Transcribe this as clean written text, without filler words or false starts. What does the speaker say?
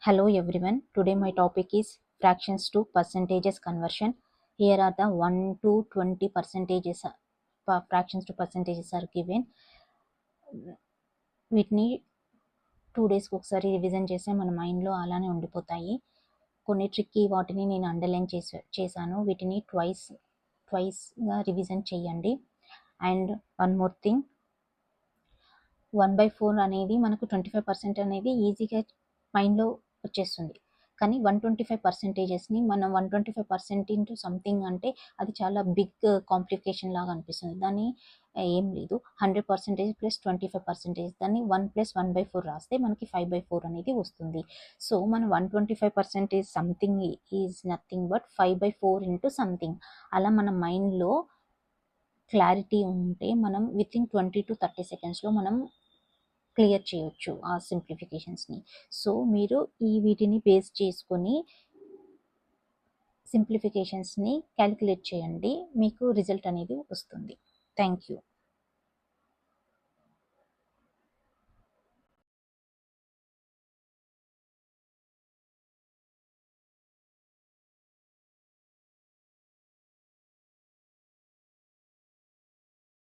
Hello everyone. Today my topic is fractions to percentages conversion. Here are the 1 to 20 percentages fractions to percentages are given. వీటిని 2 డేస్కి ఒకసారి revision చేస్తే మన మైండ్లో అలానే ఉండిపోతాయి. కొన్ని ట్రిక్కీ వాటిని నేను అండర్లైన్ చేశాను. వీటిని ట్వైస్గా రివిజన్ చేయండి. అండ్ వన్ మోర్ థింగ్, 1/4 అనేది మనకు 25% అనేది ఈజీగా మైండ్లో వచ్చేస్తుంది. కానీ 125%ని మనం 125% ఇంటూ సంథింగ్ అంటే అది చాలా బిగ్ కాంప్లికేషన్ లాగా అనిపిస్తుంది. దాన్ని ఏం లేదు, 100% ప్లస్ 25%, దాన్ని 1 + 1/4 రాస్తే మనకి 5/4 అనేది వస్తుంది. సో మనం 125% something is nothing but 5/4 into something. అలా మన మైండ్లో క్లారిటీ ఉంటే మనం వితిన్ 20 to 30 సెకండ్స్లో మనం క్లియర్ చేయొచ్చు ఆ సింప్లిఫికేషన్స్ని. సో మీరు వీటిని బేస్ చేసుకొని సింప్లిఫికేషన్స్ని క్యాలిక్యులేట్ చేయండి, మీకు రిజల్ట్ అనేది వస్తుంది. Thank you.